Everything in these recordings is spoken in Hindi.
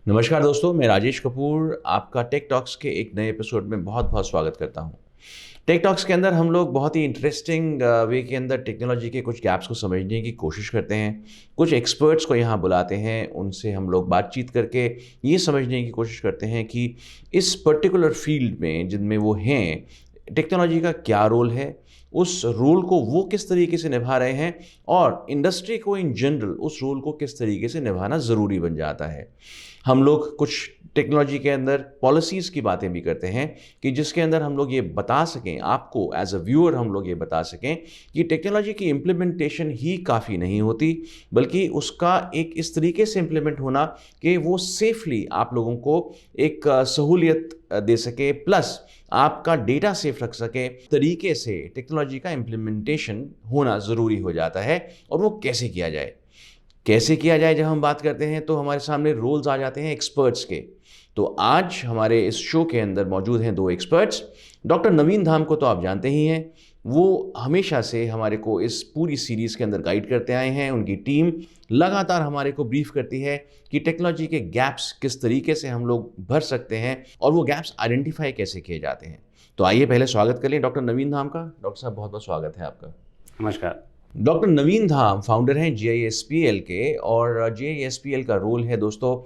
नमस्कार दोस्तों, मैं राजेश कपूर आपका टेक टॉक्स के एक नए एपिसोड में बहुत बहुत स्वागत करता हूं। टेक टॉक्स के अंदर हम लोग बहुत ही इंटरेस्टिंग वे के अंदर टेक्नोलॉजी के कुछ गैप्स को समझने की कोशिश करते हैं। कुछ एक्सपर्ट्स को यहाँ बुलाते हैं, उनसे हम लोग बातचीत करके ये समझने की कोशिश करते हैं कि इस पर्टिकुलर फील्ड में जिनमें वो हैं, टेक्नोलॉजी का क्या रोल है, उस रोल को वो किस तरीके से निभा रहे हैं और इंडस्ट्री को इन जनरल उस रोल को किस तरीके से निभाना ज़रूरी बन जाता है। हम लोग कुछ टेक्नोलॉजी के अंदर पॉलिसीज़ की बातें भी करते हैं कि जिसके अंदर हम लोग ये बता सकें, आपको एज अ व्यूअर हम लोग ये बता सकें कि टेक्नोलॉजी की इम्प्लीमेंटेशन ही काफ़ी नहीं होती, बल्कि उसका एक इस तरीके से इम्प्लीमेंट होना कि वो सेफली आप लोगों को एक सहूलियत दे सके, प्लस आपका डेटा सेफ रख सके तरीके से टेक्नोलॉजी का इम्प्लीमेंटेशन होना ज़रूरी हो जाता है। और वो कैसे किया जाए, कैसे किया जाए, जब हम बात करते हैं तो हमारे सामने रोल्स आ जाते हैं एक्सपर्ट्स के। तो आज हमारे इस शो के अंदर मौजूद हैं दो एक्सपर्ट्स। डॉक्टर नवीन धाम को तो आप जानते ही हैं, वो हमेशा से हमारे को इस पूरी सीरीज़ के अंदर गाइड करते आए हैं। उनकी टीम लगातार हमारे को ब्रीफ करती है कि टेक्नोलॉजी के गैप्स किस तरीके से हम लोग भर सकते हैं और वो गैप्स आइडेंटिफाई कैसे किए जाते हैं। तो आइए पहले स्वागत कर लें डॉक्टर नवीन धाम का। डॉक्टर साहब, बहुत बहुत स्वागत है आपका। नमस्कार। डॉक्टर नवीन धाम फाउंडर हैं जीआईएसपीएल के, और जीआईएसपीएल का रोल है दोस्तों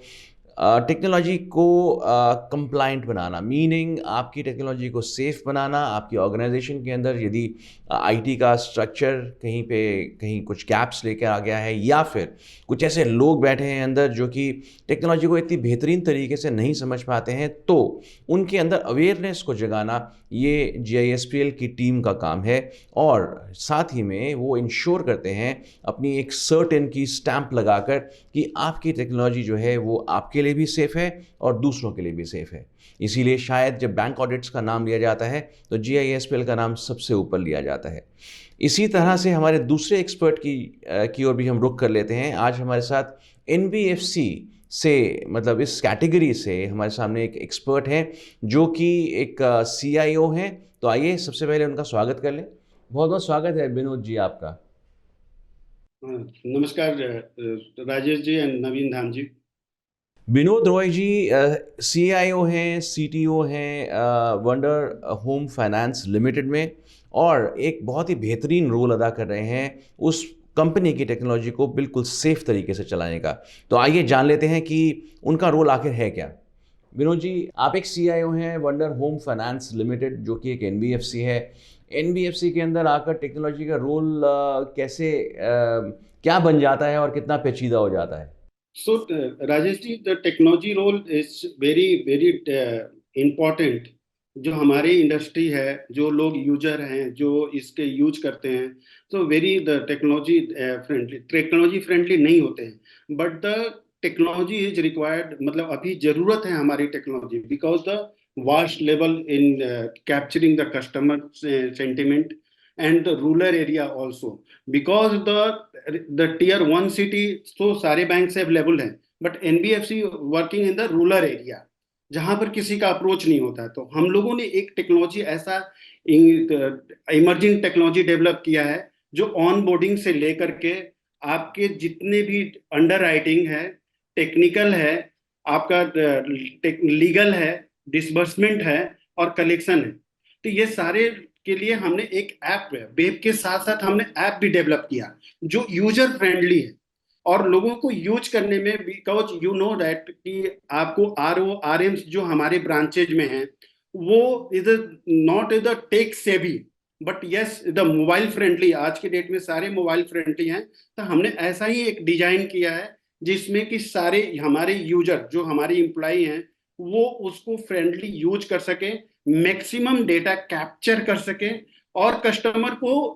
टेक्नोलॉजी को कंप्लाइंट बनाना, मीनिंग आपकी टेक्नोलॉजी को सेफ बनाना। आपकी ऑर्गेनाइजेशन के अंदर यदि आईटी का स्ट्रक्चर कहीं पे कहीं कुछ गैप्स लेकर आ गया है, या फिर कुछ ऐसे लोग बैठे हैं अंदर जो कि टेक्नोलॉजी को इतनी बेहतरीन तरीके से नहीं समझ पाते हैं, तो उनके अंदर अवेयरनेस को जगाना ये जीआईएसपीएल की टीम का काम है। और साथ ही में वो इंश्योर करते हैं अपनी एक सर्टेन की स्टैंप लगाकर कि आपकी टेक्नोलॉजी जो है वो आपके लिए भी सेफ़ है और दूसरों के लिए भी सेफ़ है। इसीलिए शायद जब बैंक ऑडिट्स का नाम लिया जाता है तो जीआईएसपीएल का नाम सबसे ऊपर लिया जाता है। इसी तरह से हमारे दूसरे एक्सपर्ट की ओर भी हम रुख कर लेते हैं। आज हमारे साथ एनबीएफसी से, मतलब इस कैटेगरी से हमारे सामने एक एक्सपर्ट हैं जो कि एक सीआईओ हैं। तो आइए सबसे पहले उनका स्वागत कर लें। बहुत बहुत स्वागत है विनोद जी आपका। नमस्कार राजेश जी एंड नवीन धाम जी। विनोद रॉय जी सीआईओ हैं, सीटीओ हैं वंडर होम फाइनेंस लिमिटेड में, और एक बहुत ही बेहतरीन रोल अदा कर रहे हैं उस कंपनी की टेक्नोलॉजी को बिल्कुल सेफ तरीके से चलाने का। तो आइए जान लेते हैं कि उनका रोल आखिर है क्या। विनोद जी, आप एक सीआईओ हैं वंडर होम फाइनेंस लिमिटेड, जो कि एक एनबीएफसी है। एनबीएफसी के अंदर आकर टेक्नोलॉजी का रोल कैसे क्या बन जाता है और कितना पेचीदा हो जाता है? So Rajesh ji, the technology role is very very important. जो हमारी इंडस्ट्री है, जो लोग यूजर हैं, जो इसके यूज करते हैं, तो वेरी द टेक्नोलॉजी फ्रेंडली नहीं होते हैं, but the technology is required. मतलब अभी जरूरत है हमारी technology, because the vast level in capturing the customer sentiment and the rural area also, because the tier one city तो सारे बैंक से अवेलेबल हैं, but NBFC working in the rural area जहां पर किसी का अप्रोच नहीं होता है। तो हम लोगों ने एक टेक्नोलॉजी ऐसा इमर्जिंग टेक्नोलॉजी डेवलप किया है जो ऑन बोर्डिंग से लेकर के आपके जितने भी अंडर राइटिंग है, टेक्निकल है, आपका लीगल है, डिसबर्समेंट है और कलेक्शन है, तो ये सारे के लिए हमने एक ऐप, वेब के साथ साथ हमने ऐप भी डेवलप किया जो यूजर फ्रेंडली है और लोगों को यूज करने में, बिकॉज यू नो दैट कि आपको RORMs जो हमारे ब्रांचेज में हैं वो is not is the tech savvy, but yes the mobile friendly. आज के डेट में सारे मोबाइल फ्रेंडली हैं, तो हमने ऐसा ही एक डिजाइन किया है जिसमें कि सारे हमारे यूजर जो हमारे एम्प्लॉई हैं वो उसको फ्रेंडली यूज कर सके, मैक्सिमम डेटा कैप्चर कर सके और कस्टमर को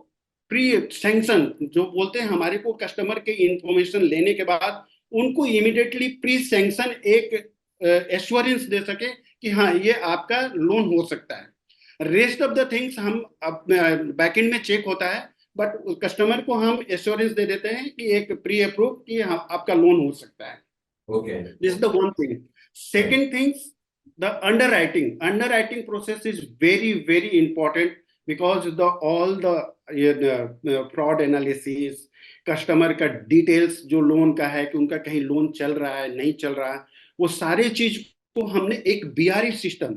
प्री सैंक्शन जो बोलते हैं, हमारे को कस्टमर के इंफॉर्मेशन लेने के बाद उनको इमीडिएटली प्री सैंक्शन एक एश्योरेंस दे सके कि हाँ ये आपका लोन हो सकता है। रेस्ट ऑफ द थिंग्स हम बैकएंड में चेक होता है, बट कस्टमर को हम एश्योरेंस दे देते हैं कि एक प्री अप्रूव कि हाँ आपका लोन हो सकता है। Okay, this is the one thing. Second things, the underwriting process is very very important, because the all the fraud analysis, customer का डिटेल्स जो लोन का है कि उनका कहीं लोन चल रहा है नहीं चल रहा है, वो सारे चीज को हमने एक बीआरई सिस्टम,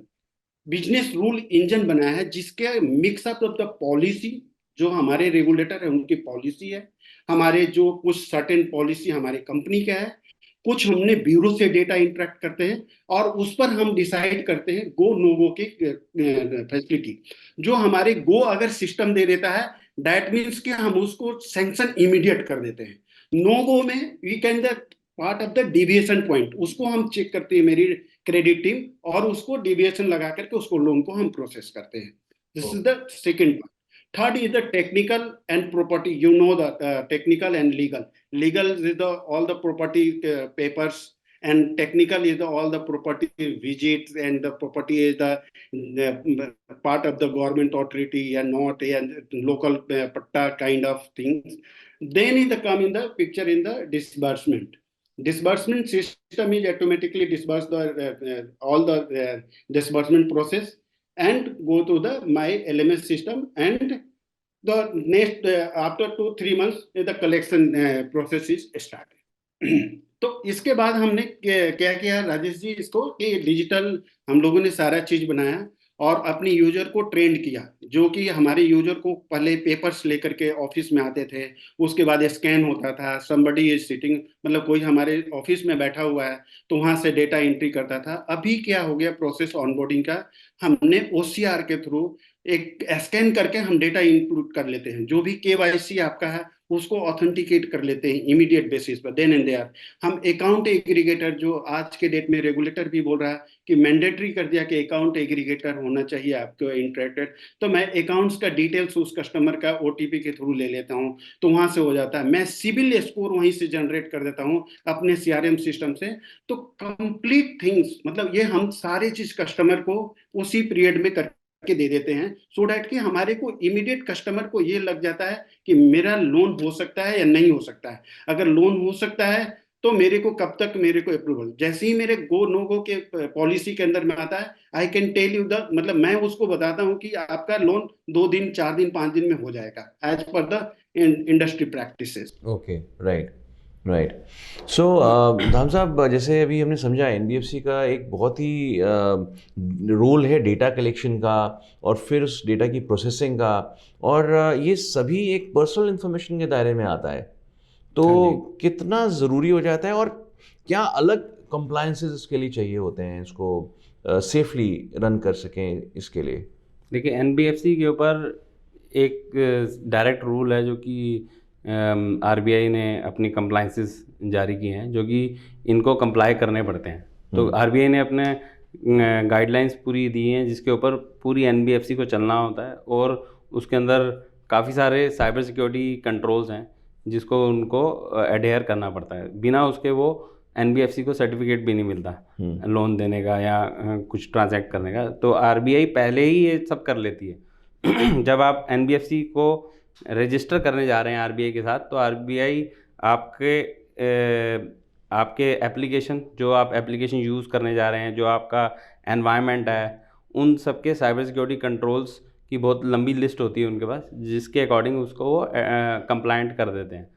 बिजनेस रूल इंजन बनाया है, जिसके मिक्सअप ऑफ द पॉलिसी, जो हमारे रेगुलेटर है उनकी पॉलिसी है, हमारे जो कुछ सर्टेन पॉलिसी हमारे कंपनी का है, कुछ हमने ब्यूरो से डेटा इंटरेक्ट करते हैं, और उस पर हम डिसाइड करते हैं गो नो गो की फैसिलिटी। जो हमारे गो अगर सिस्टम दे देता है, दैट मीन्स कि हम उसको सैंक्शन इमीडिएट कर देते हैं। नो गो में we can the part of the deviation point, उसको हम चेक करते हैं मेरी क्रेडिट टीम, और उसको डिविएशन लगा करके उसको लोन को हम प्रोसेस करते हैं। This is the second part. Third is the technical and property. You know the technical and legal. Legal is the all the property papers, and technical is the all the property visits, and the property is the part of the government authority and not and local patta kind of things. Then in the come in the picture in the disbursement. Disbursement system is automatically disburse the all the disbursement process and go to the my LMS system, and the next after 2-3 months the collection process is started. तो इसके बाद हमने क्या किया राजेश जी, इसको कि डिजिटल हम लोगों ने सारा चीज बनाया और अपने यूजर को ट्रेंड किया, जो कि हमारे यूजर को पहले पेपर्स लेकर के ऑफिस में आते थे, उसके बाद स्कैन होता था, समबडी इज सिटिंग, मतलब कोई हमारे ऑफिस में बैठा हुआ है तो वहां से डेटा एंट्री करता था। अभी क्या हो गया प्रोसेस ऑनबोर्डिंग का, हमने ओसीआर के थ्रू एक स्कैन करके हम डेटा इनपुट कर लेते हैं, जो भी केवाईसी आपका है उसको ऑथेंटिकेट कर लेते हैं इमीडिएट बेसिस पर, देन एंड देयर। हम अकाउंट एग्रीगेटर, जो आज के डेट में रेगुलेटर भी बोल रहा है कि मैंडेटरी कर दिया कि अकाउंट एग्रीगेटर होना चाहिए आपको इंटरेक्टेड, तो मैं अकाउंट्स का डिटेल्स उस कस्टमर का ओटीपी के थ्रू ले लेता हूं, तो वहां से हो जाता है। मैं सिबिल स्कोर वहीं से जनरेट कर देता हूं अपने सीआरएम सिस्टम से। तो कंप्लीट थिंग्स, मतलब ये हम सारे चीज कस्टमर को उसी पीरियड में कर के दे देते हैं, सो डैट कि हमारे को इमीडिएट कस्टमर को ये लग जाता है कि मेरा लोन हो सकता है या नहीं हो सकता है। अगर लोन हो सकता है तो मेरे को कब तक मेरे को अप्रूवल, जैसे ही मेरे गो नो गो के पॉलिसी के अंदर में आता है, I can tell you the, मतलब मैं उसको बताता हूं कि आपका लोन 2 दिन 4 दिन 5 दिन में हो जाएगा as per the industry practices. Okay, right right. So Dham साहब, जैसे अभी हमने समझा एनबीएफसी का एक बहुत ही रोल है डेटा कलेक्शन का और फिर उस डेटा की प्रोसेसिंग का, और ये सभी एक पर्सनल इंफॉर्मेशन के दायरे में आता है, तो कितना ज़रूरी हो जाता है और क्या अलग कंप्लायंसेस इसके लिए चाहिए होते हैं इसको सेफली रन कर सकें इसके लिए? देखिए, एनबीएफसी के ऊपर एक डायरेक्ट रूल है जो कि आरबीआई ने अपनी कंप्लायंसेस जारी किए हैं, जो कि इनको कंप्लाई करने पड़ते हैं। तो आरबीआई ने अपने गाइडलाइंस पूरी दी हैं जिसके ऊपर पूरी एनबीएफसी को चलना होता है, और उसके अंदर काफ़ी सारे साइबर सिक्योरिटी कंट्रोल्स हैं जिसको उनको एडहेयर करना पड़ता है। बिना उसके वो एनबीएफसी को सर्टिफिकेट भी नहीं मिलता लोन देने का या कुछ ट्रांजैक्ट करने का। तो आरबीआई पहले ही ये सब कर लेती है। जब आप एनबीएफसी को रजिस्टर करने जा रहे हैं आरबीआई के साथ, तो आरबीआई आपके एप्लीकेशन, जो आप एप्लीकेशन यूज़ करने जा रहे हैं, जो आपका एनवायरनमेंट है, उन सब के साइबर सिक्योरिटी कंट्रोल्स की बहुत लंबी लिस्ट होती है उनके पास, जिसके अकॉर्डिंग उसको वो कंप्लाइंट कर देते हैं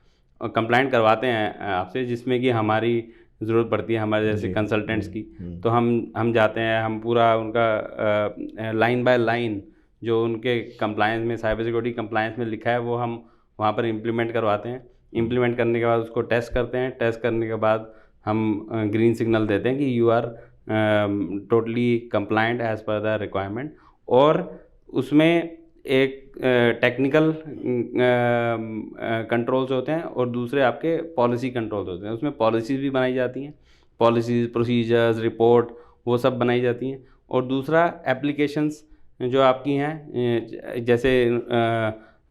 और कंप्लाइंट करवाते हैं आपसे, जिसमें कि हमारी ज़रूरत पड़ती है, हमारे जैसे कंसल्टेंट्स की। तो हम जाते हैं, हम पूरा उनका लाइन बाय लाइन जो उनके कंप्लायंस में, साइबर सिक्योरिटी कंप्लायंस में लिखा है, वो हम वहाँ पर इम्प्लीमेंट करवाते हैं। इम्प्लीमेंट करने के बाद उसको टेस्ट करते हैं। टेस्ट करने के बाद हम ग्रीन सिग्नल देते हैं कि you are totally compliant as per the requirement. और उसमें एक टेक्निकल कंट्रोल्स होते हैं और दूसरे आपके पॉलिसी कंट्रोल्स होते हैं। उसमें पॉलिसीज़ भी बनाई जाती हैं, पॉलिसीज़, प्रोसीजर्स, रिपोर्ट, वो सब बनाई जाती हैं। और दूसरा एप्लीकेशंस जो आपकी हैं, जैसे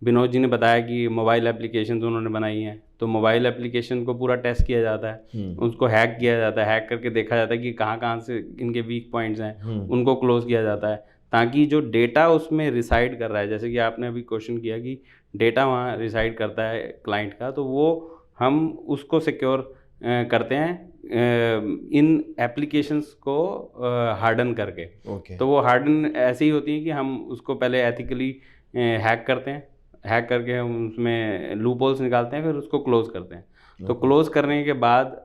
विनोद जी ने बताया कि मोबाइल एप्लीकेशंस उन्होंने बनाई हैं, तो मोबाइल एप्लीकेशन को पूरा टेस्ट किया जाता है, उसको हैक किया जाता है, हैक करके देखा जाता है कि कहाँ कहाँ से इनके वीक पॉइंट्स हैं, उनको क्लोज किया जाता है, ताकि जो डेटा उसमें रिसाइड कर रहा है, जैसे कि आपने अभी क्वेश्चन किया कि डेटा वहाँ रिसाइड करता है क्लाइंट का, तो वो हम उसको सिक्योर करते हैं इन एप्लीकेशंस को हार्डन करके। तो वो हार्डन ऐसे ही होती हैं कि हम उसको पहले एथिकली हैक करते हैं, हैक करके हम उसमें लूप होल्स निकालते हैं, फिर उसको क्लोज़ करते हैं। तो क्लोज़ करने के बाद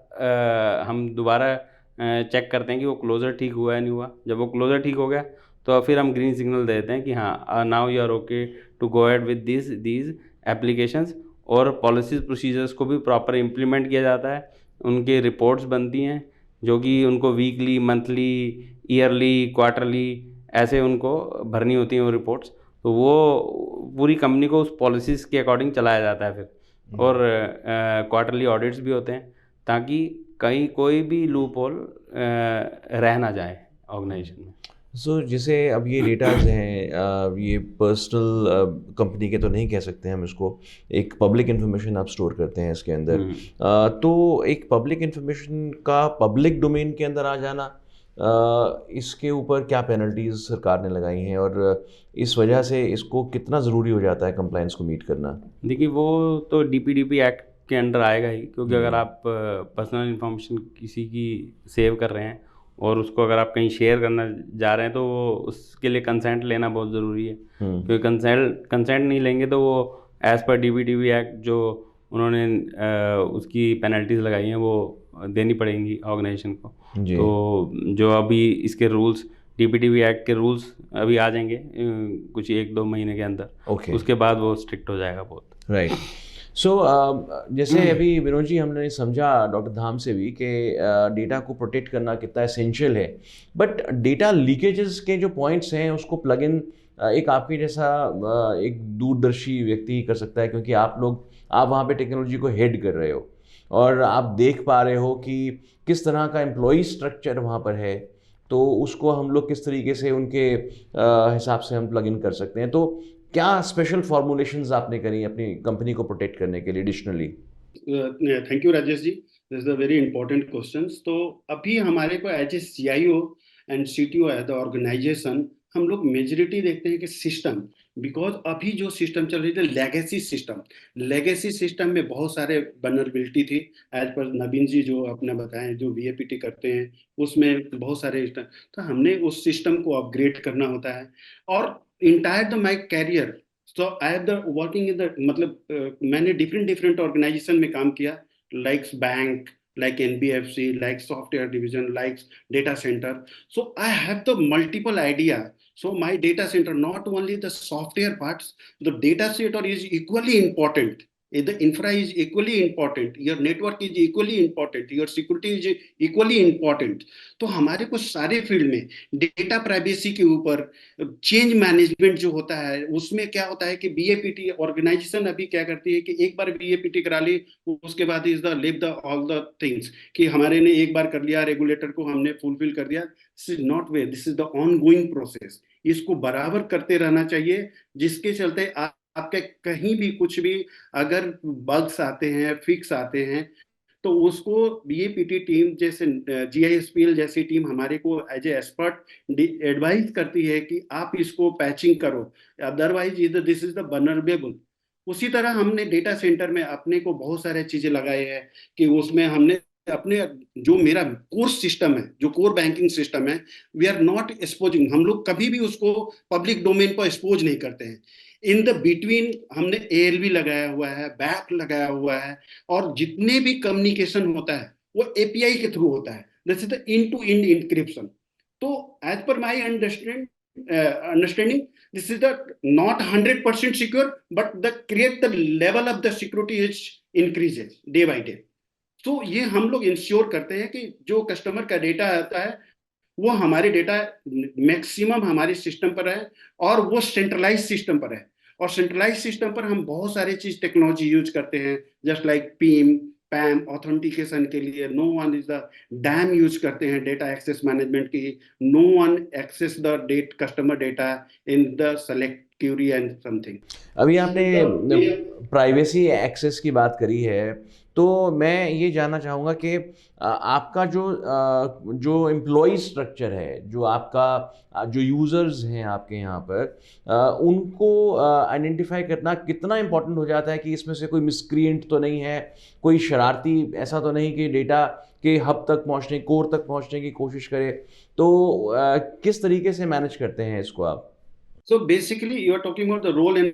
हम दोबारा चेक करते हैं कि वो क्लोज़र ठीक हुआ है नहीं हुआ। जब वो क्लोज़र ठीक हो गया तो फिर हम ग्रीन सिग्नल देते हैं कि हाँ, now you are okay to go ahead with these applications. और पॉलिसीज़ प्रोसीजर्स को भी प्रॉपर इम्प्लीमेंट किया जाता है। उनके रिपोर्ट्स बनती हैं जो कि उनको वीकली, मंथली, ईयरली, क्वार्टरली ऐसे उनको भरनी होती हैं वो रिपोर्ट्स। तो वो पूरी कंपनी को उस पॉलिसीज़ के अकॉर्डिंग चलाया जाता है फिर। और क्वार्टरली ऑडिट्स भी होते हैं ताकि कहीं कोई भी लूप होल रह ना जाए ऑर्गेनाइजेशन में। सो जैसे अब ये डेटाज हैं, ये पर्सनल कंपनी के तो नहीं कह सकते हम इसको, एक पब्लिक इन्फॉर्मेशन आप स्टोर करते हैं इसके अंदर। तो एक पब्लिक इन्फॉर्मेशन का पब्लिक डोमेन के अंदर आ जाना, इसके ऊपर क्या पेनल्टीज सरकार ने लगाई हैं, और इस वजह से इसको कितना ज़रूरी हो जाता है कंप्लायंस को मीट करना? देखिए, वो तो डीपीडीपी एक्ट के अंडर आएगा ही, क्योंकि अगर आप पर्सनल इन्फॉर्मेशन किसी की सेव कर रहे हैं और उसको अगर आप कहीं शेयर करना जा रहे हैं तो वो उसके लिए कंसेंट लेना बहुत ज़रूरी है। क्योंकि कंसेंट नहीं लेंगे तो वो एज़ पर डीपीडीपी एक्ट जो उन्होंने उसकी पेनल्टीज लगाई हैं वो देनी पड़ेंगी ऑर्गेनाइजेशन को। जी। तो जो अभी इसके रूल्स, डीपीडीपी एक्ट के रूल्स अभी आ जाएंगे कुछ 1-2 महीने के अंदर। ओके। उसके बाद वो स्ट्रिक्ट हो जाएगा बहुत। राइट। सो जैसे अभी विनोद जी हमने समझा डॉक्टर धाम से भी कि डेटा को प्रोटेक्ट करना कितना एसेंशियल है, बट डेटा लीकेजेस के जो पॉइंट्स हैं उसको प्लग इन एक आपके जैसा एक दूरदर्शी व्यक्ति कर सकता है, क्योंकि आप वहाँ पे टेक्नोलॉजी को हेड कर रहे हो और आप देख पा रहे हो कि किस तरह का एम्प्लॉई स्ट्रक्चर वहाँ पर है, तो उसको हम लोग किस तरीके से उनके हिसाब से हम प्लग इन कर सकते हैं। तो क्या स्पेशल फॉर्मुलेशंस आपने करी अपनी कंपनी को प्रोटेक्ट करने के लिए additionally? Thank you Rajesh ji, this is a very important question. तो अभी हमारे को as a CIO and CTO as the organization हम लोग मेजोरिटी देखते हैं कि सिस्टम, बिकॉज अभी जो सिस्टम चल रही थी लेगेसी सिस्टम में बहुत सारे वल्नरेबिलिटी थी। एज पर नवीन जी जो अपना बताएं, जो वीएपीटी करते हैं उसमें बहुत सारे तो हमने उस सिस्टम को अपग्रेड करना होता है। और entire the my career, so I have the working in the मतलब मैंने डिफरेंट ऑर्गेनाइजेशन में काम किया, like bank, like NBFC, like software division, like data center. So I have the multiple idea. So my data center, not only the software parts, the data center is equally important. The infra is equally important. Your network is equally important. Your security is equally important. तो हमारे को सारे फील्ड में डेटा प्राइवेसी के ऊपर चेंज मैनेजमेंट जो होता है उसमें क्या होता है कि बीएपीटी ऑर्गेनाइजेशन अभी क्या करती है कि एक बार बीएपीटी करा ली, उसके बाद is the live the all the things कि हमारे ने एक बार कर लिया, रेगुलेटर को हमने फुलफिल कर दिया। This is not way, this is the ongoing process. इसको बराबर करते रहना चाहिए, जिसके चलते आपके कहीं भी कुछ भी अगर बग्स आते हैं, फिक्स आते हैं, तो उसको बीएपीटी टीम जैसे जीआईएसपीएल जैसी टीम हमारे को एज ए एक्सपर्ट एडवाइस करती है कि आप इसको पैचिंग करो, otherwise this is the vulnerable. उसी तरह हमने डेटा सेंटर में अपने को बहुत सारे चीजें लगाए हैं कि उसमें हमने अपने जो मेरा कोर सिस्टम है, जो कोर बैंकिंग सिस्टम है, वी आर नॉट एक्सपोजिंग, हम लोग कभी भी उसको पब्लिक डोमेन पर एक्सपोज नहीं करते हैं। इन द बिटवीन हमने एएलबी लगाया हुआ है, बैक लगाया हुआ है, और जितने भी कम्युनिकेशन होता है वो एपीआई के थ्रू होता है। This is the end to end encryption. तो as per my understanding this is the not 100% secure, but the create the level of the security is increases day by day. तो ये हम लोग इंश्योर करते हैं कि जो कस्टमर का डेटा आता है वो हमारे डेटा मैक्सिमम हमारे सिस्टम पर है और वो सेंट्रलाइज सिस्टम पर है। और सेंट्रलाइज सिस्टम पर हम बहुत सारे चीज टेक्नोलॉजी यूज करते हैं, just like PIM PAM authentication के लिए no one is the DAM use करते हैं डेटा एक्सेस मैनेजमेंट की, no one access the date customer data in the select query and something. अभी आपने प्राइवेसी एक्सेस की बात करी है, तो मैं ये जानना चाहूँगा कि आपका जो एम्प्लॉई स्ट्रक्चर है, जो आपका जो यूज़र्स हैं आपके यहाँ पर, उनको आइडेंटिफाई करना कितना इम्पोर्टेंट हो जाता है कि इसमें से कोई मिसक्रिएंट तो नहीं है, कोई शरारती ऐसा तो नहीं कि डेटा के हब तक पहुँचने, कोर तक पहुँचने की कोशिश करे, तो किस तरीके से मैनेज करते हैं इसको आप? So basically, you are talking about the role and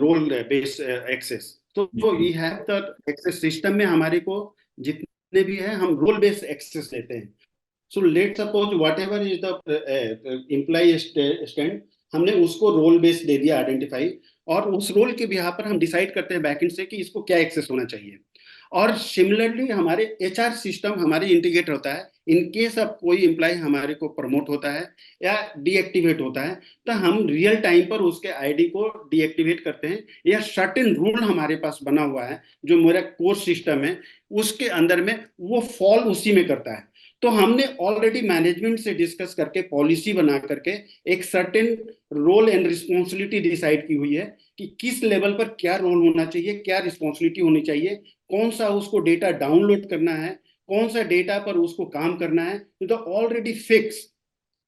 role based access. So we have the access system में हमारे को जितने जितने भी हैं हम रोल बेस्ड एक्सेस देते हैं। So let suppose whatever is the employee stand, हमने उसको रोल बेस्ड दे दिया आइडेंटिफाई, और उस रोल के बिहाफ पर हम डिसाइड करते हैं बैकएंड से कि इसको क्या एक्सेस होना चाहिए। और सिमिलरली हमारे एचआर सिस्टम हमारे इंटीग्रेट होता है। इन केस अब कोई एम्प्लॉय हमारे को प्रमोट होता है या डीएक्टिवेट होता है, तो हम रियल टाइम पर उसके आईडी को डीएक्टिवेट करते हैं, या सर्टेन रूल हमारे पास बना हुआ है जो मेरा कोर सिस्टम है उसके अंदर में वो फॉल उसी में करता है। तो हमने ऑलरेडी मैनेजमेंट से डिस्कस करके पॉलिसी बना करके एक certain role and responsibility decide की हुई है कि किस लेवल पर क्या रोल होना चाहिए, क्या रिस्पॉन्सिबिलिटी होनी चाहिए, कौन सा उसको डेटा डाउनलोड करना है, कौन सा डेटा पर उसको काम करना है, तो ऑलरेडी फिक्स।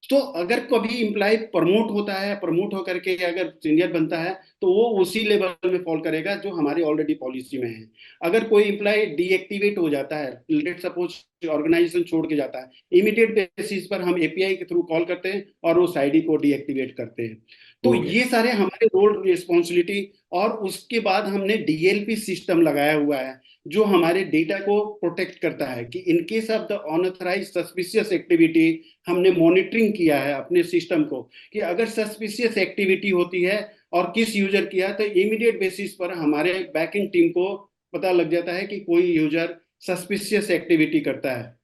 तो अगर कभी इम्प्लॉय प्रमोट होता है, प्रमोट होकर के अगर सीनियर बनता है, तो वो उसी लेवल में फॉल करेगा जो हमारी ऑलरेडी पॉलिसी में है। अगर कोई इम्प्लॉय डीएक्टिवेट हो जाता है, लेट सपोज ऑर्गेनाइजेशन छोड़ के जाता है, इमीडिएट बेसिस पर हम एपीआई के थ्रू कॉल करते हैं और उस आईडी को डीएक्टिवेट करते हैं। तो ये सारे हमारे रोल रिस्पॉन्सिबिलिटी। और उसके बाद हमने डीएलपी सिस्टम लगाया हुआ है जो हमारे डेटा को प्रोटेक्ट करता है कि in case of the unauthorised suspicious activity, हमने मॉनिटरिंग किया है अपने सिस्टम को कि अगर सस्पिशियस एक्टिविटी होती है और किस यूजर किया, तो इमीडिएट बेसिस पर हमारे बैकएंड टीम को पता लग जाता है कि कोई यूजर सस्पिशियस एक्टिविटी करता है।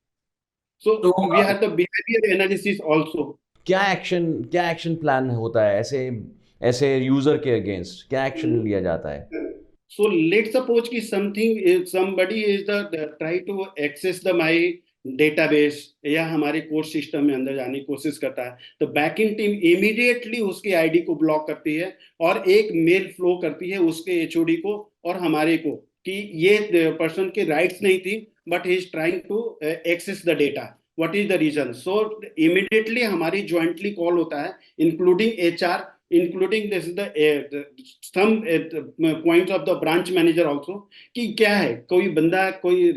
सो तो we have the behaviour analysis also. क्या एक्शन प्लान होता है ऐसे ऐसे यूजर के अगेंस्ट, क्या एक्शन लिया जाता है? So let's suppose कि somebody is try to access the my database या हमारे कोर सिस्टम में अंदर जाने की कोशिश करता है, तो बैकएंड टीम इमीडिएटली उसके आईडी को ब्लॉक करती है और एक मेल फ्लो करती है उसके एचओडी को और हमारे को कि ये पर्सन के राइट्स नहीं थी but he is trying to access the data, what is the reason. So immediately हमारी ज्वाइंटली कॉल होता है including HR, including this the some points of the branch manager also कि क्या है, कोई बंदा कोई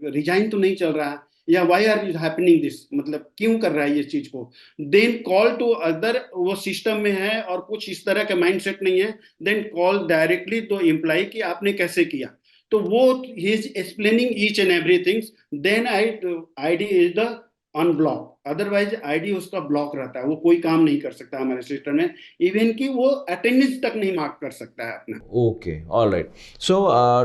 रिजाइन तो नहीं चल रहा या why are you happening this, मतलब क्यों कर रहा है ये चीज को। देन कॉल टू अदर, वो सिस्टम में है और कुछ इस तरह का माइंडसेट नहीं है, then call directly to employee कि आपने कैसे किया, तो वो he is explaining each and everything, then ID is the unblock, otherwise ID उसका ब्लॉक रहता है, वो कोई काम नहीं कर सकता हमारे सिस्टम में, इवन कि वो अटेंडेंस तक नहीं मार्क कर सकता है अपना। Okay, alright. सो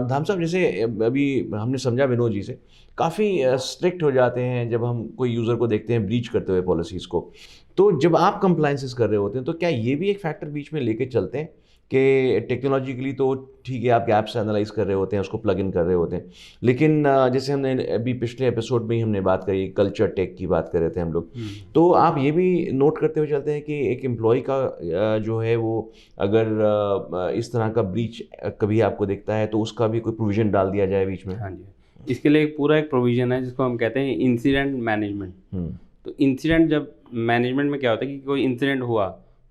धाम साहब, जैसे अभी हमने समझा विनोद जी से, काफ़ी स्ट्रिक्ट हो जाते हैं जब हम कोई यूज़र को देखते हैं ब्रीच करते हुए पॉलिसीज़ को। तो जब आप कंप्लायंसेस कर रहे होते हैं तो क्या ये भी एक फैक्टर बीच में लेके चलते हैं कि टेक्नोलॉजिकली तो ठीक है, आप गैप्स एनालाइज कर रहे होते हैं, उसको प्लग इन कर रहे होते हैं, लेकिन जैसे हमने अभी पिछले एपिसोड में ही हमने बात करी, कल्चर टेक की बात कर रहे थे हम लोग, तो आप ये भी नोट करते हुए चलते हैं कि एक एम्प्लॉय का जो है वो अगर इस तरह का ब्रीच कभी आपको दिखता है तो उसका भी कोई प्रोविज़न डाल दिया जाए बीच में? हाँ जी, इसके लिए एक पूरा एक प्रोविज़न है जिसको हम कहते हैं इंसिडेंट मैनेजमेंट। तो इंसिडेंट जब मैनेजमेंट में क्या होता है कि कोई इंसिडेंट हुआ,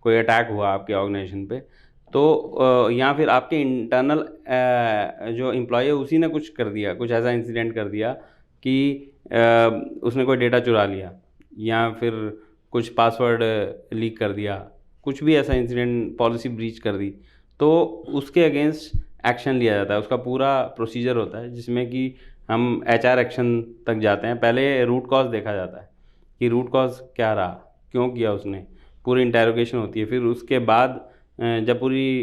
कोई अटैक हुआ आपके ऑर्गेनाइजेशन पे, तो या फिर आपके इंटरनल जो एम्प्लॉय है उसी ने कुछ कर दिया, कुछ ऐसा इंसिडेंट कर दिया कि उसने कोई डेटा चुरा लिया या फिर कुछ पासवर्ड लीक कर दिया, कुछ भी ऐसा इंसिडेंट, पॉलिसी ब्रीच कर दी, तो उसके अगेंस्ट एक्शन लिया जाता है। उसका पूरा प्रोसीजर होता है जिसमें कि हम एचआर एक्शन तक जाते हैं। पहले रूट कॉज देखा जाता है कि रूट कॉज क्या रहा, क्यों किया उसने, पूरी इंटेरोगेशन होती है। फिर उसके बाद जब पूरी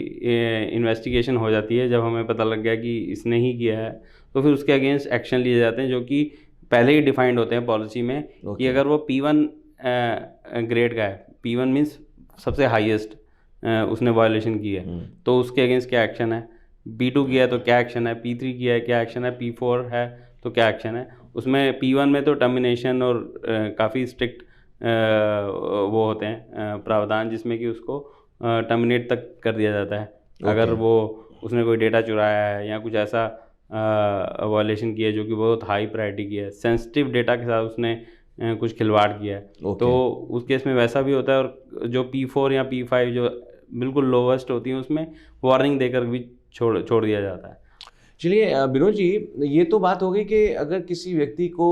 इन्वेस्टिगेशन हो जाती है, जब हमें पता लग गया कि इसने ही किया है, तो फिर उसके अगेंस्ट एक्शन लिए जाते हैं जो कि पहले ही डिफाइंड होते हैं पॉलिसी में। कि अगर वो P1 ग्रेड का है, P1 मीन्स सबसे हाईएस्ट, उसने वायलेशन की है, तो उसके अगेंस्ट क्या एक्शन है, P2 किया है तो क्या एक्शन है, P3 किया है क्या एक्शन है, P4 है तो क्या एक्शन है। उसमें P1 में तो टर्मिनेशन और काफ़ी स्ट्रिक्ट वो होते हैं प्रावधान, जिसमें कि उसको टर्मिनेट तक कर दिया जाता है अगर वो उसने कोई डेटा चुराया है या कुछ ऐसा वायलेशन किया है जो कि बहुत हाई प्रायोरिटी की है, सेंसिटिव डेटा के साथ उसने कुछ खिलवाड़ किया है, तो उस केस में वैसा भी होता है। और जो P4 या P5 जो बिल्कुल लोवेस्ट होती हैं, उसमें वार्निंग देकर भी छोड़ दिया जाता है। चलिए विनोद जी, ये तो बात हो गई कि अगर किसी व्यक्ति को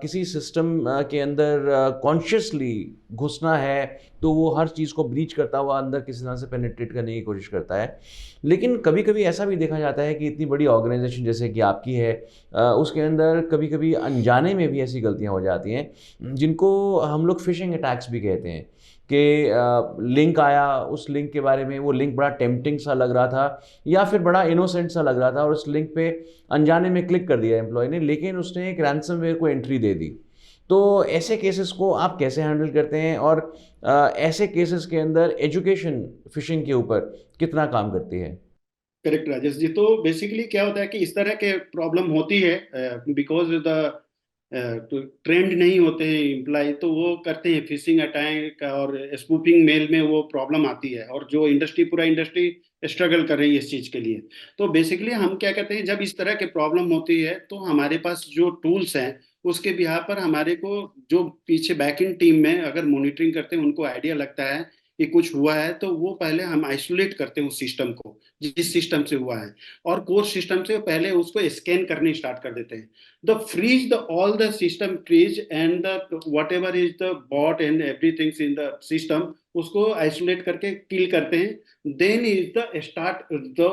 किसी सिस्टम के अंदर कॉन्शियसली घुसना है तो वो हर चीज़ को ब्रीच करता हुआ अंदर किसी तरह से पेनिट्रेट करने की कोशिश करता है। लेकिन कभी कभी ऐसा भी देखा जाता है कि इतनी बड़ी ऑर्गेनाइजेशन जैसे कि आपकी है, उसके अंदर कभी कभी अनजाने में भी ऐसी गलतियां हो जाती हैं जिनको हम लोग फिशिंग अटैक्स भी कहते हैं कि लिंक आया, उस लिंक के बारे में वो लिंक बड़ा टेम्पटिंग सा लग रहा था या फिर बड़ा इनोसेंट सा लग रहा था और उस लिंक पे अनजाने में क्लिक कर दिया एम्प्लॉय ने, लेकिन उसने एक रैंसमवेयर को एंट्री दे दी। तो ऐसे केसेस को आप कैसे हैंडल करते हैं और ऐसे केसेस के अंदर एजुकेशन फिशिंग के ऊपर कितना काम करती है? करेक्ट राजेश जी। तो बेसिकली क्या होता है कि इस तरह के प्रॉब्लम होती है बिकॉज द तो ट्रेंड नहीं होते हैं इम्प्लाई, तो वो करते हैं फिशिंग अटैक और स्पूफिंग मेल में वो प्रॉब्लम आती है, और जो इंडस्ट्री पूरा इंडस्ट्री स्ट्रगल कर रही है इस चीज़ के लिए। तो बेसिकली हम क्या कहते हैं, जब इस तरह के प्रॉब्लम होती है तो हमारे पास जो टूल्स हैं उसके बिहार पर हमारे को जो पीछे बैकएंड टीम में अगर मॉनिटरिंग करते हैं उनको आइडिया लगता है कि कुछ हुआ है, तो वो पहले हम आइसोलेट करते हैं उस सिस्टम को जिस सिस्टम से हुआ है, और कोर सिस्टम से पहले उसको स्कैन करने स्टार्ट कर देते हैं। the freeze the all the system freeze and the whatever is the bot and everything in the system, उसको isolate करके kill करते हैं। then is the start the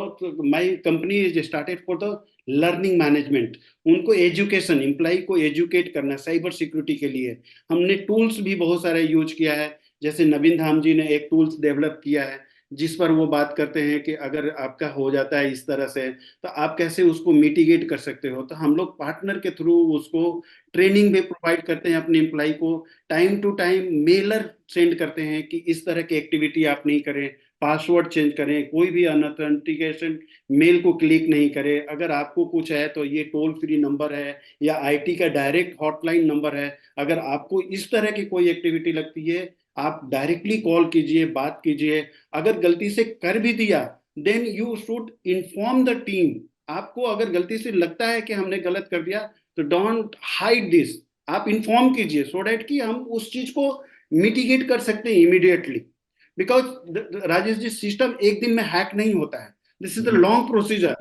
my company is started for the learning management, उनको एजुकेशन एम्प्लॉय को एजुकेट करना साइबर सिक्योरिटी के लिए। हमने टूल्स भी बहुत सारे यूज किया है, जैसे नवीन धाम जी ने एक टूल्स डेवलप किया है जिस पर वो बात करते हैं कि अगर आपका हो जाता है इस तरह से तो आप कैसे उसको मिटिगेट कर सकते हो। तो हम लोग पार्टनर के थ्रू उसको ट्रेनिंग भी प्रोवाइड करते हैं अपने एम्प्लॉय को, time to time mailer send करते हैं कि इस तरह की एक्टिविटी आप नहीं करें, पासवर्ड चेंज करें, कोई भी अनऑथेंटिकेशन मेल को क्लिक नहीं करें। अगर आपको कुछ है तो ये टोल फ्री नंबर है या आईटी का डायरेक्ट हॉटलाइन नंबर है, अगर आपको इस तरह की कोई एक्टिविटी लगती है आप डायरेक्टली कॉल कीजिए, बात कीजिए। अगर गलती से कर भी दिया then you should inform the team. आपको अगर गलती से लगता है कि हमने गलत कर दिया तो डोंट हाइड दिस, आप इन्फॉर्म कीजिए सो डैट कि हम उस चीज को मिटिगेट कर सकते हैं immediately. Because Rajesh ji system एक दिन में हैक नहीं होता है, this is the long procedure.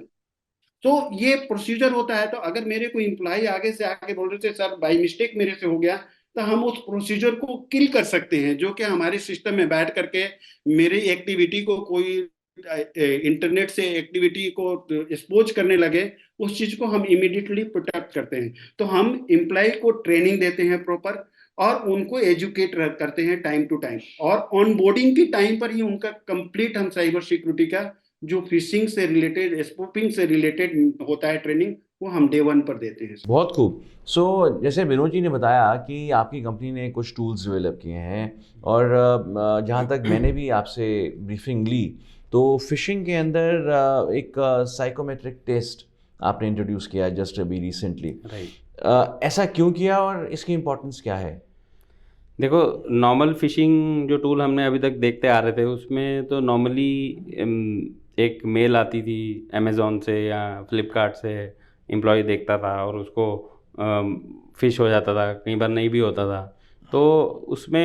तो ये प्रोसीजर होता है, तो अगर मेरे को इम्प्लॉय आगे से आके बोल रहे थे सर बाई मिस्टेक मेरे से हो गया, तो हम उस प्रोसीजर को किल कर सकते हैं, जो कि हमारे सिस्टम में बैठ करके मेरी एक्टिविटी को कोई इंटरनेट से एक्टिविटी को एक्सपोज करने लगे, उस चीज को हम इमीडिएटली प्रोटेक्ट करते हैं। तो हम एम्प्लॉय को ट्रेनिंग देते हैं प्रॉपर और उनको एजुकेट करते हैं टाइम टू टाइम, और ऑनबोर्डिंग की टाइम पर ही उनका कंप्लीट हम साइबर सिक्योरिटी का जो फिशिंग से रिलेटेड स्पूफिंग से रिलेटेड होता है ट्रेनिंग, वो हम डे 1 पर देते हैं। बहुत खूब। सो जैसे विनोद जी ने बताया कि आपकी कंपनी ने कुछ टूल्स डेवलप किए हैं और जहाँ तक मैंने भी आपसे ब्रीफिंग ली तो फिशिंग के अंदर एक साइकोमेट्रिक टेस्ट आपने इंट्रोड्यूस किया जस्ट अभी रिसेंटली। राइट। ऐसा क्यों किया और इसकी इम्पोर्टेंस क्या है? देखो, नॉर्मल फिशिंग जो टूल हमने अभी तक देखते आ रहे थे उसमें तो नॉर्मली एक मेल आती थी अमेज़ॉन से या फ्लिपकार्ट से, एम्प्लॉय देखता था और उसको फिश हो जाता था, कई बार नहीं भी होता था। तो उसमें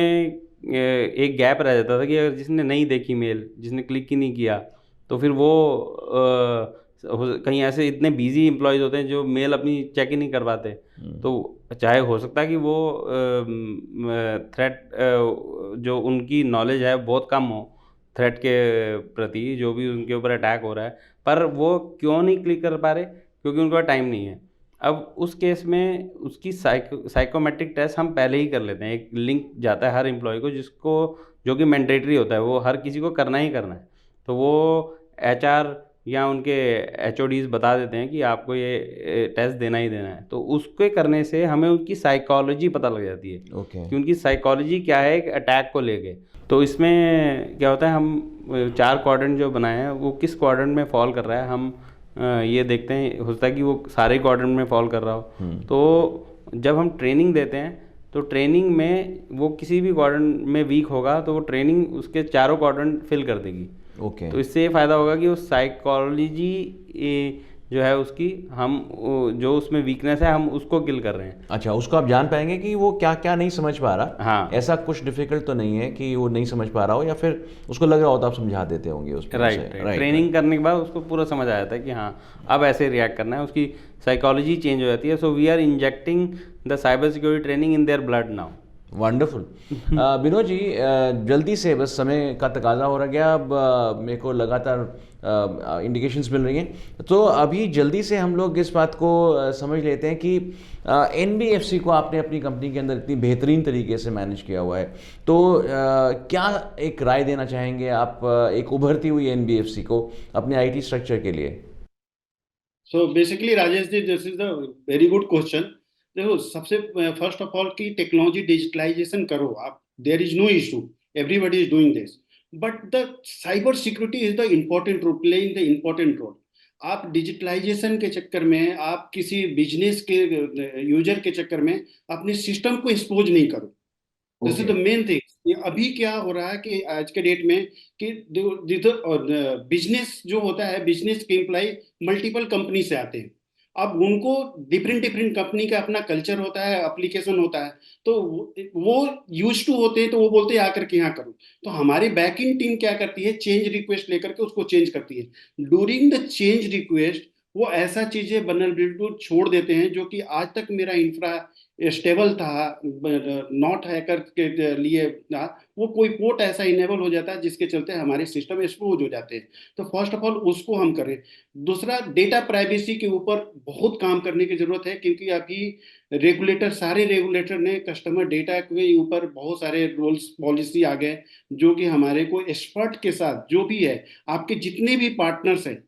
एक गैप रह जाता था कि अगर जिसने नहीं देखी मेल, जिसने क्लिक ही नहीं किया, तो फिर वो कहीं ऐसे इतने बिजी एम्प्लॉयज़ होते हैं जो मेल अपनी चेक ही नहीं कर पाते। तो चाहे हो सकता है कि वो थ्रेट जो उनकी नॉलेज है बहुत कम हो थ्रेट के प्रति, जो भी उनके ऊपर अटैक हो रहा है, पर वो क्यों नहीं क्लिक कर पा रहे? क्योंकि उनके पास टाइम नहीं है। अब उस केस में उसकी साइकोमेट्रिक टेस्ट हम पहले ही कर लेते हैं। एक लिंक जाता है हर एम्प्लॉय को जिसको, जो कि मैंडेटरी होता है, वो हर किसी को करना ही करना है। तो वो एचआर या उनके एचओडीज बता देते हैं कि आपको ये टेस्ट देना ही देना है। तो उसके करने से हमें उनकी साइकोलॉजी पता लग जाती है कि उनकी साइकोलॉजी क्या है एक अटैक को लेके। तो इसमें क्या होता है, हम 4 क्वाड्रेंट जो बनाए हैं वो किस क्वाड्रेंट में फॉल कर रहा है हम ये देखते हैं। हो सकता है कि वो सारे क्वाड्रेंट में फॉल कर रहा हो। तो जब हम ट्रेनिंग देते हैं तो ट्रेनिंग में वो किसी भी क्वाड्रेंट में वीक होगा तो वो ट्रेनिंग उसके चारों क्वाड्रेंट फिल कर देगी। ओके। तो इससे ये फ़ायदा होगा कि वो साइकोलॉजी जो है उसकी हम जो उसमें वीकनेस है हम उसको किल कर रहे हैं। अच्छा, उसको आप जान पाएंगे कि वो क्या क्या नहीं समझ पा रहा। हाँ, ऐसा कुछ डिफिकल्ट तो नहीं है कि वो नहीं समझ पा रहा हो, या फिर उसको लग रहा हो तो आप समझा देते होंगे उसमें राइट उसे। राइट। ट्रेनिंग करने के बाद उसको पूरा समझ आ जाता है कि हाँ अब ऐसे रिएक्ट करना है, उसकी साइकोलॉजी चेंज हो जाती है। So we are injecting the cyber security training in their blood now. Wonderful. Vinod ji, जल्दी से, बस समय का तकाजा हो रहा गया, अब मेरे को लगातार इंडिकेशंस मिल रही हैं, तो अभी जल्दी से हम लोग इस बात को समझ लेते हैं कि एनबीएफसी को आपने अपनी कंपनी के अंदर इतनी बेहतरीन तरीके से मैनेज किया हुआ है, तो क्या एक राय देना चाहेंगे आप एक उभरती हुई एनबीएफसी को अपने आईटी स्ट्रक्चर के लिए? So basically Rajesh ji, this is the very good question. देखो, सबसे फर्स्ट ऑफ ऑल की टेक्नोलॉजी डिजिटलाइजेशन करो आप, there is no issue, everybody is doing this, but the cyber security is the important role, playing the important role. आप डिजिटलाइजेशन के चक्कर में, आप किसी बिजनेस के यूजर के चक्कर में अपने सिस्टम को एक्सपोज नहीं करो। This is the main thing. अभी क्या हो रहा है कि आज के डेट में कि बिजनेस जो होता है, बिजनेस के एम्प्लॉय मल्टीपल कंपनी से आते हैं। अब उनको डिफरेंट डिफरेंट कंपनी का अपना कल्चर होता है, एप्लीकेशन होता है, तो वो यूज टू होते हैं, तो वो बोलते हैं आकर के यहाँ करो। तो हमारी बैकिंग टीम क्या करती है, चेंज रिक्वेस्ट लेकर के उसको चेंज करती है। ड्यूरिंग द चेंज रिक्वेस्ट वो ऐसा चीजें वल्नरेबिलिटी छोड़ देते हैं जो कि आज तक मेरा इंफ्रा स्टेबल था, नॉट हैकर के लिए था, वो कोई पोर्ट ऐसा इनेबल हो जाता है जिसके चलते हमारे सिस्टम एक्सपोज हो जाते हैं। तो फर्स्ट ऑफ ऑल उसको हम करें। दूसरा, डेटा प्राइवेसी के ऊपर बहुत काम करने की जरूरत है, क्योंकि अभी रेगुलेटर, सारे रेगुलेटर ने कस्टमर डेटा के ऊपर बहुत सारे रूल्स पॉलिसी आ गए, जो कि हमारे को एक्सपर्ट के साथ जो भी है, आपके जितने भी पार्टनर्स हैं,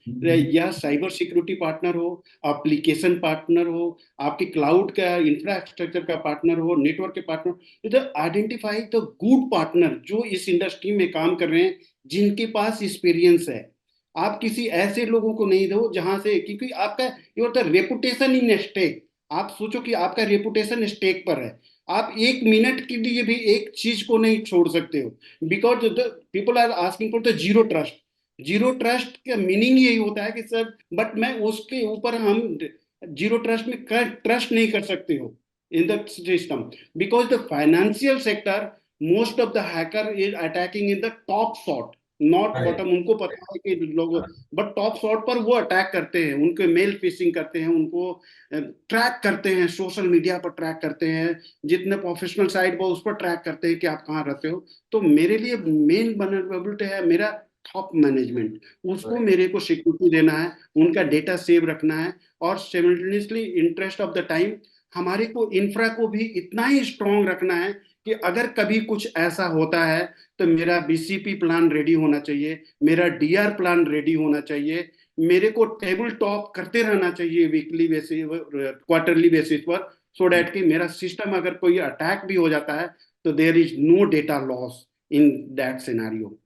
या साइबर सिक्योरिटी पार्टनर हो, एप्लीकेशन पार्टनर हो, आपके क्लाउड का इंफ्रास्ट्रक्चर का पार्टनर हो, नेटवर्क के पार्टनर, इधर आइडेंटिफाई द गुड पार्टनर जो इस इंडस्ट्री में काम कर रहे हैं, जिनके पास एक्सपीरियंस है। आप किसी ऐसे लोगों को नहीं दो जहां से, क्योंकि आपका your the reputation in stake. आप सोचो कि आपका रेपुटेशन स्टेक पर है, आप एक मिनट के लिए भी एक चीज को नहीं छोड़ सकते हो, because the people are asking for the zero trust. Zero trust का मीनिंग यही होता है कि सर, बट मैं उसके ऊपर हम जीरो ट्रस्ट में ट्रस्ट नहीं कर सकते हो in the system, because the financial sector, most of the hacker is attacking in the top shot, not bottom. उनको पता है कि लोग, बट टॉप शॉट पर वो अटैक करते हैं, उनके मेल फिशिंग करते हैं, उनको ट्रैक करते हैं, सोशल मीडिया पर ट्रैक करते हैं, जितने प्रोफेशनल साइट वो उस पर ट्रैक करते हैं कि आप कहाँ रहते हो। तो मेरे लिए मेन वनरेबिलिटी है मेरा टॉप मैनेजमेंट, उसको मेरे को सिक्योरिटी देना है, उनका डेटा सेव रखना है, और simultaneously interest of the time हमारे को इंफ्रा को भी इतना ही स्ट्रांग रखना है कि अगर कभी कुछ ऐसा होता है तो मेरा बीसीपी प्लान रेडी होना चाहिए, मेरा डीआर प्लान रेडी होना चाहिए, मेरे को टेबल टॉप करते रहना चाहिए वीकली बेसिस, क्वार्टरली बेसिस पर, सो डैट कि मेरा सिस्टम अगर कोई अटैक भी हो जाता है तो there is no data loss in that scenario.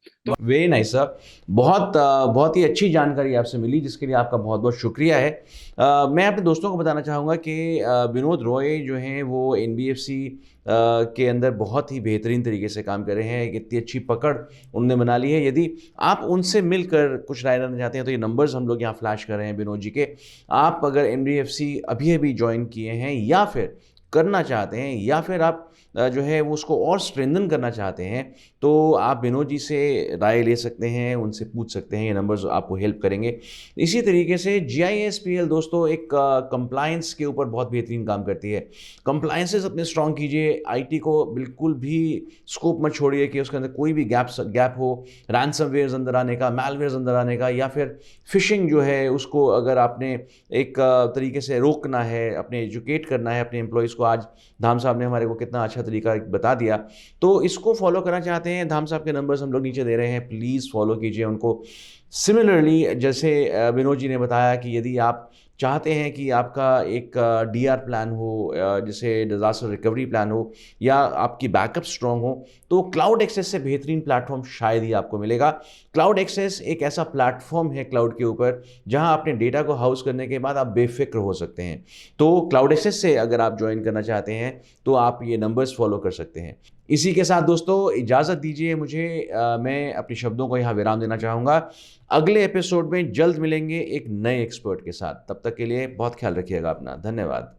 Very nice sir. बहुत ही अच्छी जानकारी आपसे मिली, जिसके लिए आपका बहुत बहुत शुक्रिया है। मैं अपने दोस्तों को बताना चाहूँगा कि विनोद रॉय जो हैं वो एनबीएफसी के अंदर बहुत ही बेहतरीन तरीके से काम कर रहे हैं। एक इतनी अच्छी पकड़ उन्होंने बना ली है। यदि आप उनसे मिलकर कुछ राय लेना चाहते हैं तो ये नंबर्स हम लोग यहाँ फ्लैश कर रहे हैं विनोद जी के। आप अगर एनबीएफसी अभी अभी ज्वाइन किए हैं, या फिर करना चाहते हैं, या फिर आप जो है वो उसको और स्ट्रेंथन करना चाहते हैं, तो आप विनोद जी से राय ले सकते हैं, उनसे पूछ सकते हैं। ये नंबर्स आपको हेल्प करेंगे। इसी तरीके से GISPL दोस्तों एक कंप्लायंस के ऊपर बहुत बेहतरीन काम करती है। कंप्लायंसेस अपने स्ट्रॉन्ग कीजिए। आईटी को बिल्कुल भी स्कोप मत छोड़िए कि उसके अंदर कोई भी गैप हो, रैंसमवेयर्स अंदर आने का, मैलवेयर्स अंदर आने का, या फिर फिशिंग जो है उसको अगर आपने एक तरीके से रोकना है, अपने एजुकेट करना है अपने एम्प्लॉयज़ को। आज धाम साहब ने हमारे को कितना अच्छा तरीका बता दिया, तो इसको फॉलो करना चाहते हैं, धाम साहब के नंबर्स हम लोग नीचे दे रहे हैं, प्लीज़ फॉलो कीजिए उनको। सिमिलरली जैसे विनोद जी ने बताया कि यदि आप चाहते हैं कि आपका एक डीआर प्लान हो, जैसे डिज़ास्टर रिकवरी प्लान हो, या आपकी बैकअप स्ट्रॉन्ग हो, तो क्लाउड एक्सेस से बेहतरीन प्लेटफॉर्म शायद ही आपको मिलेगा। क्लाउड एक्सेस एक ऐसा प्लेटफॉर्म है क्लाउड के ऊपर जहां अपने डेटा को हाउस करने के बाद आप बेफिक्र हो सकते हैं। तो क्लाउड एक्सेस से अगर आप ज्वाइन करना चाहते हैं तो आप ये नंबर्स फॉलो कर सकते हैं। इसी के साथ दोस्तों इजाज़त दीजिए मुझे, मैं अपने शब्दों को यहाँ विराम देना चाहूँगा। अगले एपिसोड में जल्द मिलेंगे एक नए एक्सपर्ट के साथ। तब तक के लिए बहुत ख्याल रखिएगा अपना। धन्यवाद।